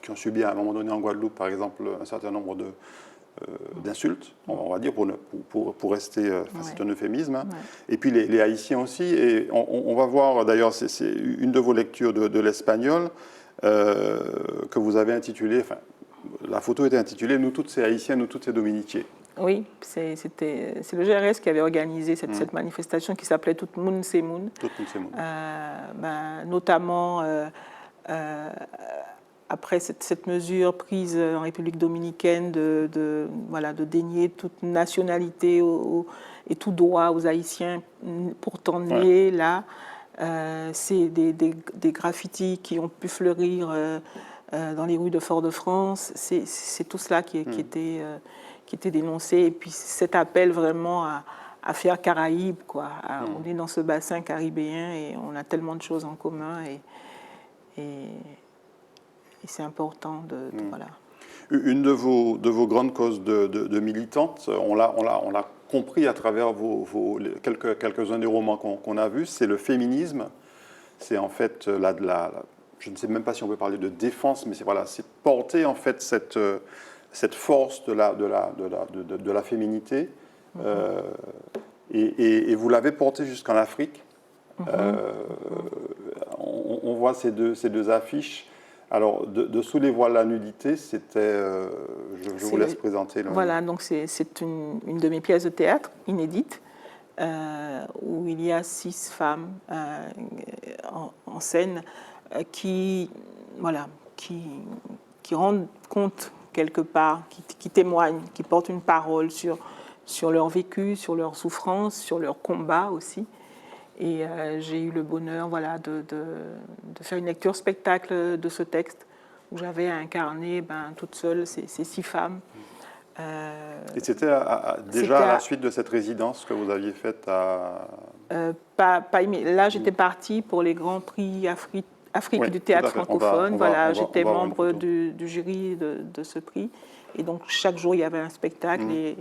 qui ont subi à un moment donné en Guadeloupe par exemple un certain nombre d'insultes, on va dire, pour rester, c'est un euphémisme. Et puis les Haïtiens aussi, et on va voir d'ailleurs, c'est une de vos lectures de l'espagnol que vous avez intitulée, la photo était intitulée « Nous toutes ces Haïtiens, nous toutes ces Dominiquiers ». Oui, c'est le GRS qui avait organisé cette manifestation qui s'appelait Tout le monde c'est moun. Tout le monde c'est moun. Notamment après cette mesure prise en République dominicaine de dénier toute nationalité et tout droit aux Haïtiens pourtant nés là. C'est des graffitis qui ont pu fleurir dans les rues de Fort-de-France. C'est tout cela qui était dénoncé. Et puis cet appel vraiment à faire Caraïbes, quoi. On est dans ce bassin caribéen et on a tellement de choses en commun. Et c'est important voilà. Une de vos grandes causes de militantes, on l'a compris à travers quelques-uns des romans qu'on a vus, c'est le féminisme. C'est en fait je ne sais même pas si on peut parler de défense, mais c'est porter en fait cette force de la féminité. Et vous l'avez portée jusqu'en Afrique. On voit ces deux affiches. Alors, de Sous les voiles la nudité, c'était... je vous laisse présenter. Voilà, donc c'est une de mes pièces de théâtre inédite, où il y a 6 femmes en scène qui rendent compte quelque part, qui témoignent, qui portent une parole sur leur vécu, sur leur souffrance, sur leur combat aussi. Et j'ai eu le bonheur de faire une lecture spectacle de ce texte où j'avais incarné toute seule ces 6 femmes. Et c'était déjà à la suite de cette résidence que vous aviez faite à... Là, j'étais partie pour les Grands Prix Afrique du théâtre francophone. J'étais membre du jury de ce prix. Et donc, chaque jour, il y avait un spectacle. Et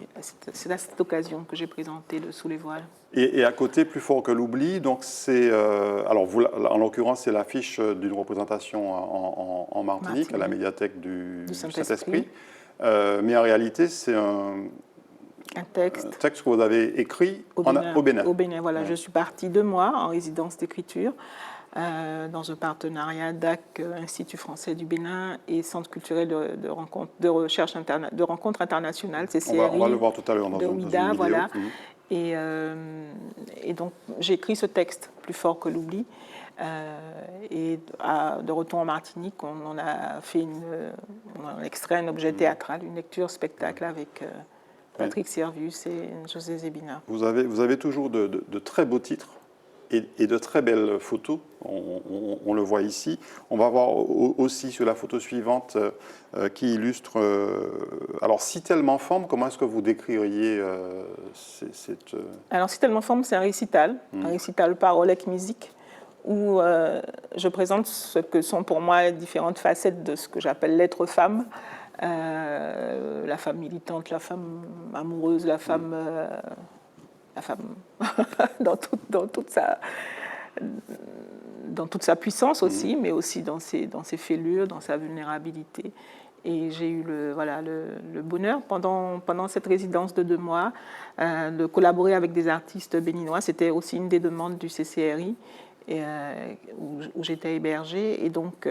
c'est à cette occasion que j'ai présenté le Sous les voiles. Et à côté, Plus fort que l'oubli, donc c'est... alors, en l'occurrence, c'est l'affiche d'une représentation en Martinique, à la médiathèque du Saint-Esprit. Mais en réalité, c'est un texte que vous avez écrit au Bénin. Au Bénin, voilà. Ouais. Je suis partie 2 mois en résidence d'écriture dans un partenariat DAC, Institut français du Bénin, et Centre culturel de recherche de rencontres internationales, CCRI. On va le voir tout à l'heure dans une vidéo. Voilà. Et donc, j'ai écrit ce texte, Plus fort que l'oubli. Et de retour en Martinique, on a fait on a extrait un objet théâtral, une lecture spectacle avec Patrick Servus et José Zébina. Vous avez toujours de très beaux titres et de très belles photos. On le voit ici. On va voir aussi sur la photo suivante qui illustre... alors, Si tellement forme, comment est-ce que vous décririez cette... Alors, Si tellement forme, c'est un récital parole avec musique, où je présente ce que sont pour moi les différentes facettes de ce que j'appelle l'être femme. La femme militante, la femme amoureuse, la femme la femme dans toute sa puissance aussi, mais aussi dans ses fêlures, dans sa vulnérabilité. Et j'ai eu le bonheur, pendant cette résidence de 2 mois, de collaborer avec des artistes béninois. C'était aussi une des demandes du CCRI, où j'étais hébergée. Et donc,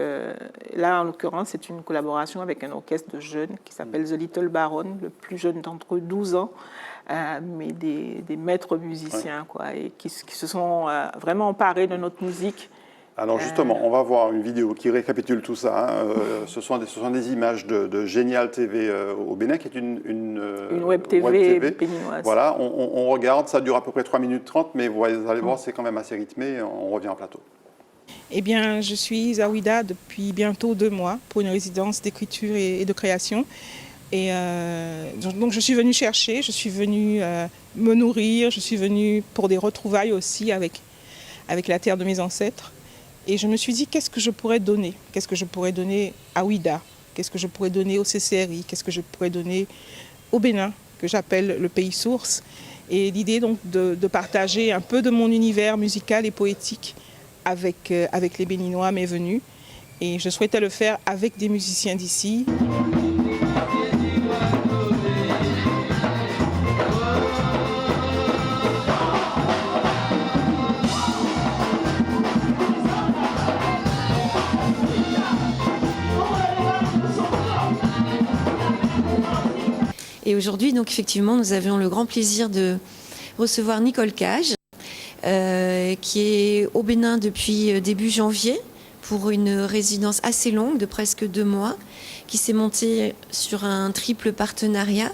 là, en l'occurrence, c'est une collaboration avec un orchestre de jeunes qui s'appelle The Little Baron, le plus jeune d'entre eux, 12 ans, mais des maîtres musiciens, quoi, et qui se sont vraiment emparés de notre musique. Alors justement, on va voir une vidéo qui récapitule tout ça. Hein. Ce sont des images de Génial TV au Bénin, qui est une web TV béninoise. Voilà, on regarde, ça dure à peu près 3 minutes 30, mais vous allez voir, c'est quand même assez rythmé. On revient en plateau. Eh bien, je suis à Ouida depuis bientôt 2 mois pour une résidence d'écriture et de création. Et donc je suis venue chercher, je suis venue me nourrir, je suis venue pour des retrouvailles aussi avec la terre de mes ancêtres. Et je me suis dit, qu'est-ce que je pourrais donner? Qu'est-ce que je pourrais donner à Ouida? Qu'est-ce que je pourrais donner au CCRI? Qu'est-ce que je pourrais donner au Bénin, que j'appelle le pays source? Et l'idée donc de partager un peu de mon univers musical et poétique avec les Béninois m'est venue. Et je souhaitais le faire avec des musiciens d'ici. Et aujourd'hui, donc effectivement, nous avions le grand plaisir de recevoir Nicole Cage, qui est au Bénin depuis début janvier pour une résidence assez longue de presque 2 mois, qui s'est montée sur un triple partenariat,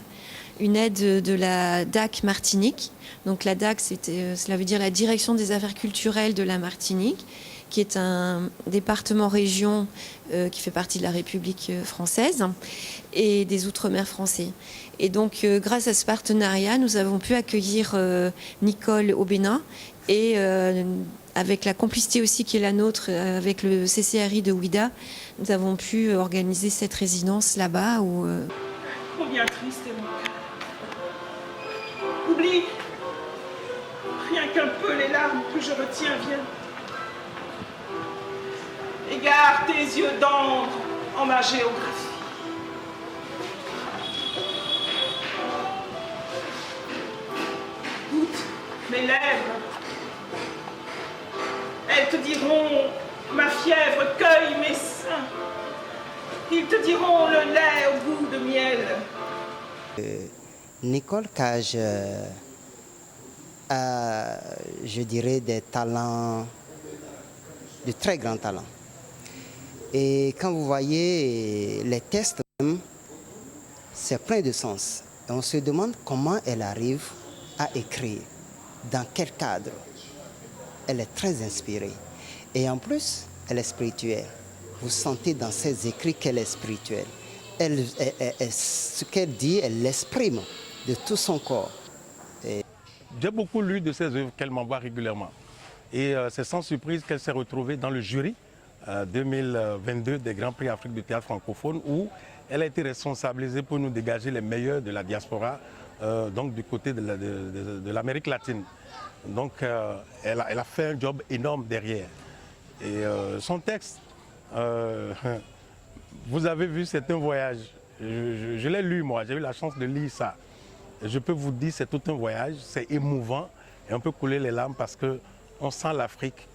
une aide de la DAC Martinique. Donc la DAC, cela veut dire la Direction des Affaires culturelles de la Martinique, qui est un département-région qui fait partie de la République française et des Outre-mer français. Et donc, grâce à ce partenariat, nous avons pu accueillir Nicole au Bénin et avec la complicité aussi qui est la nôtre avec le CCRI de Ouida, nous avons pu organiser cette résidence là-bas. Combien triste est mon cœur. Oublie rien qu'un peu les larmes que je retiens viennent. Égare tes yeux d'ambre en ma géographie. Goûte mes lèvres. Elles te diront ma fièvre cueille mes seins. Ils te diront le lait au goût de miel. Nicole Cage a, je dirais, des talents, de très grands talents. Et quand vous voyez les textes, c'est plein de sens. Et on se demande comment elle arrive à écrire, dans quel cadre. Elle est très inspirée. Et en plus, elle est spirituelle. Vous sentez dans ses écrits qu'elle est spirituelle. Ce qu'elle dit, elle l'exprime de tout son corps. J'ai beaucoup lu de ses œuvres qu'elle m'envoie régulièrement. Et c'est sans surprise qu'elle s'est retrouvée dans le jury 2022 des Grands Prix Afrique du théâtre francophone, où elle a été responsabilisée pour nous dégager les meilleurs de la diaspora, donc du côté de l'Amérique latine. Donc elle a fait un job énorme derrière. Et son texte, vous avez vu, c'est un voyage. Je l'ai lu moi, j'ai eu la chance de lire ça. Je peux vous dire, c'est tout un voyage, c'est émouvant et on peut couler les larmes parce qu'on sent l'Afrique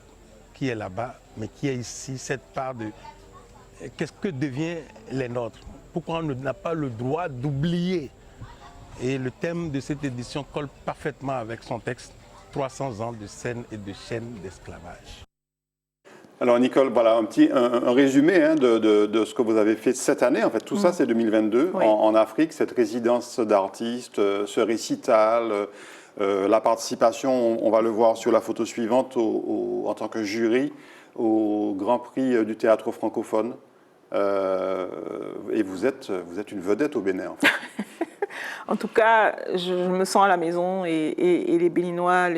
qui est là-bas, mais qui est ici, cette part de qu'est-ce que devient les nôtres. Pourquoi on n'a pas le droit d'oublier. Et le thème de cette édition colle parfaitement avec son texte, 300 ans de scènes et de chaînes d'esclavage. Alors Nicole, voilà un résumé hein, de ce que vous avez fait cette année. En fait, tout ça, c'est 2022 Oui. en Afrique, cette résidence d'artistes, ce récital, la participation, on va le voir sur la photo suivante, en tant que jury au Grand Prix du théâtre francophone. Et vous êtes une vedette au Bénin, en fait. En tout cas, je me sens à la maison et les Béninois,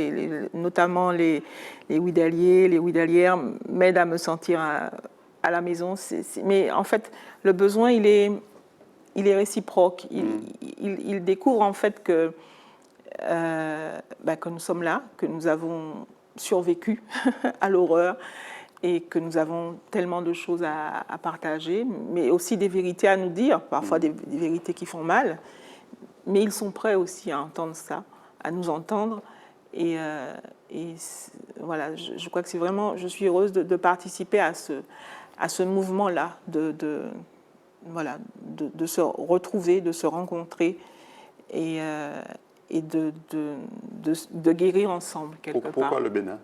notamment les Ouidaliers, les Ouidalières, m'aident à me sentir à la maison. Mais en fait, le besoin, il est réciproque. Ils découvrent en fait que que nous sommes là, que nous avons survécu à l'horreur et que nous avons tellement de choses à partager, mais aussi des vérités à nous dire, parfois des vérités qui font mal, mais ils sont prêts aussi à entendre ça, à nous entendre. Et voilà, je crois que c'est vraiment, je suis heureuse de participer à ce mouvement-là, de se retrouver, de se rencontrer et de guérir ensemble quelque part. Pourquoi le Bénin?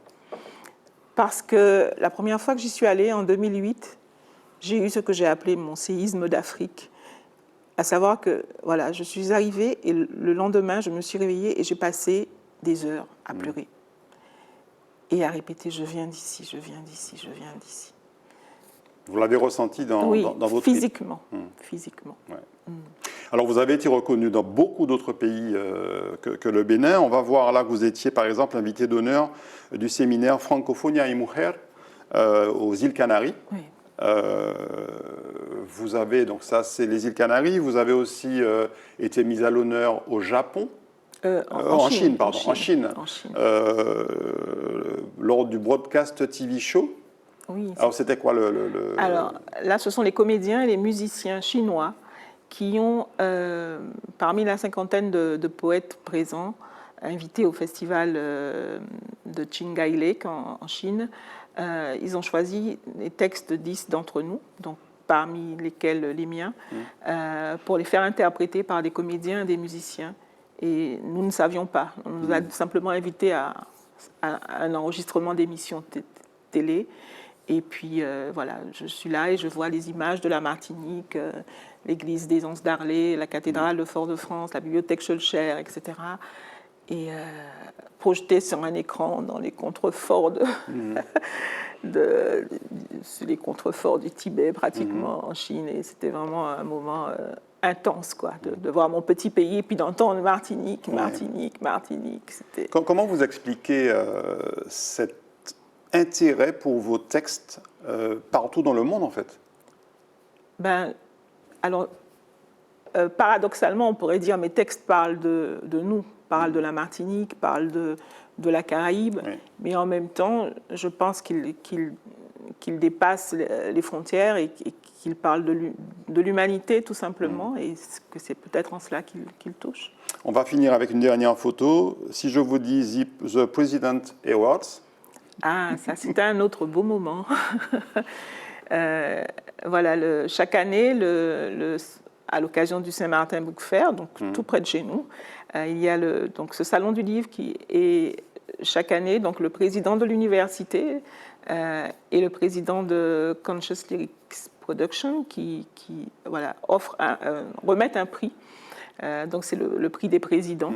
Parce que la première fois que j'y suis allée, en 2008, j'ai eu ce que j'ai appelé mon séisme d'Afrique. À savoir que voilà, je suis arrivée et le lendemain, je me suis réveillée et j'ai passé des heures à pleurer. Et à répéter, je viens d'ici, je viens d'ici, je viens d'ici. Vous l'avez ressenti dans votre physiquement. Physiquement. Ouais. Alors, vous avez été reconnu dans beaucoup d'autres pays que le Bénin. On va voir là que vous étiez, par exemple, invité d'honneur du séminaire Francofonia y Mujer aux îles Canaries. Oui. Vous avez, donc ça, c'est les îles Canaries. Vous avez aussi été mise à l'honneur au Japon. En Chine. Lors du Broadcast TV Show. Oui, alors, c'était quoi Alors, là, ce sont les comédiens et les musiciens chinois qui ont, parmi la cinquantaine de poètes présents, invités au festival de Qinghai Lake en Chine, ils ont choisi les textes de 10 d'entre nous, donc parmi lesquels les miens, pour les faire interpréter par des comédiens et des musiciens. Et nous ne savions pas. On nous a simplement invités à un enregistrement d'émissions télé. Et puis, voilà, je suis là et je vois les images de la Martinique, l'église des Anses d'Arlé, la cathédrale de Fort-de-France, la bibliothèque Schœlcher, etc. Et projetées sur un écran dans les contreforts les contreforts du Tibet, pratiquement, en Chine. Et c'était vraiment un moment intense, quoi, de voir mon petit pays et puis d'entendre Martinique. Comment vous expliquez cet intérêt pour vos textes partout dans le monde, en fait? Alors, paradoxalement, on pourrait dire mes textes parlent de nous, parlent de la Martinique, parlent de la Caraïbe, mais en même temps, je pense qu'ils dépassent les frontières et qu'ils parlent de l'humanité, tout simplement, et que c'est peut-être en cela qu'ils touchent. On va finir avec une dernière photo. Si je vous dis The President Awards. Ah, ça, c'était un autre beau moment. Voilà, chaque année, à l'occasion du Saint-Martin Book Fair, donc tout près de chez nous, il y a donc ce salon du livre qui est chaque année donc le président de l'université et le président de Conscious Lyrics Production qui voilà, remettent un prix. Donc c'est le prix des présidents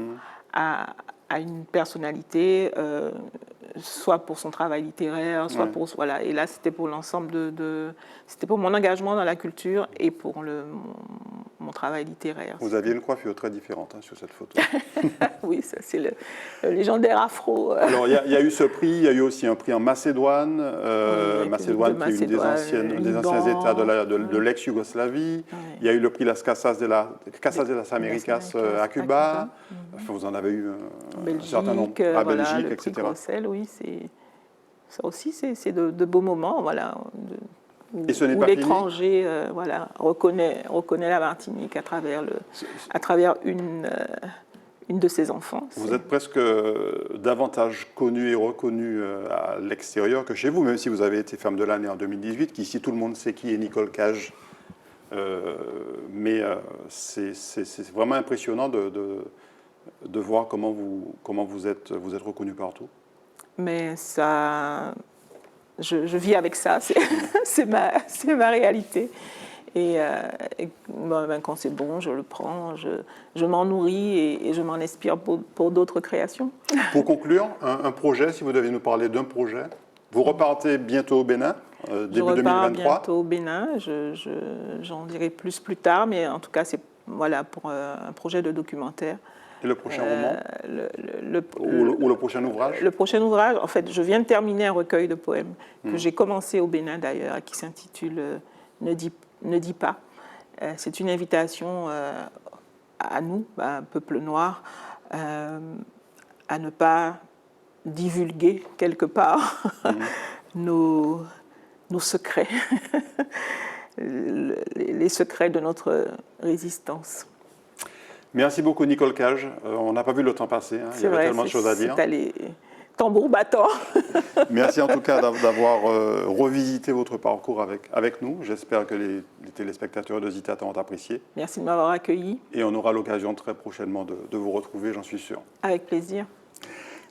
à une personnalité, soit pour son travail littéraire, soit pour... Voilà. Et là, c'était pour l'ensemble c'était pour mon engagement dans la culture et pour mon travail littéraire. Vous aviez une coiffure très différente sur cette photo. Oui, ça, c'est le légendaire afro. Alors, il y a eu ce prix, il y a eu aussi un prix en Macédoine, Macédoine qui est une des anciens États de l'ex-Yougoslavie. Oui. Il y a eu le prix Las Casas de las Américas à Cuba. Enfin, vous en avez eu un certain nombre. À Belgique, etc. Bruxelles, oui, ça aussi, c'est de beaux moments, voilà. Et ce n'est où pas l'étranger voilà, reconnaît la Martinique à travers une de ses enfants. Vous êtes presque davantage connu et reconnu à l'extérieur que chez vous, même si vous avez été femme de l'année en 2018, qu'ici tout le monde sait qui est Nicole Cage. Mais c'est vraiment impressionnant de voir comment vous êtes reconnu partout. Mais ça... Je vis avec ça, c'est ma réalité. Et quand c'est bon, je le prends, je m'en nourris et je m'en inspire pour d'autres créations. Pour conclure, un projet, si vous devez nous parler d'un projet. Vous repartez bientôt au Bénin, début 2023. Je repars bientôt au Bénin, j'en dirai plus tard, mais en tout cas, c'est voilà, pour un projet de documentaire. Et le prochain roman ou le prochain ouvrage? Le prochain ouvrage, en fait, je viens de terminer un recueil de poèmes que j'ai commencé au Bénin d'ailleurs, et qui s'intitule Ne dis pas. C'est une invitation à nous, un peuple noir, à ne pas divulguer quelque part nos secrets, les secrets de notre résistance. Merci beaucoup Nicole Cage. On n'a pas vu le temps passer, hein. Il y avait tellement de choses à dire. C'est allé tambour battant. Merci en tout cas d'avoir revisité votre parcours avec nous. J'espère que les téléspectateurs de Zitata ont apprécié. Merci de m'avoir accueilli. Et on aura l'occasion très prochainement de vous retrouver, j'en suis sûr. Avec plaisir.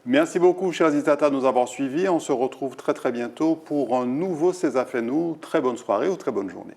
Merci beaucoup, chers Zitata, de nous avoir suivis. On se retrouve très très bientôt pour un nouveau C'est ça fait nous. Très bonne soirée ou très bonne journée.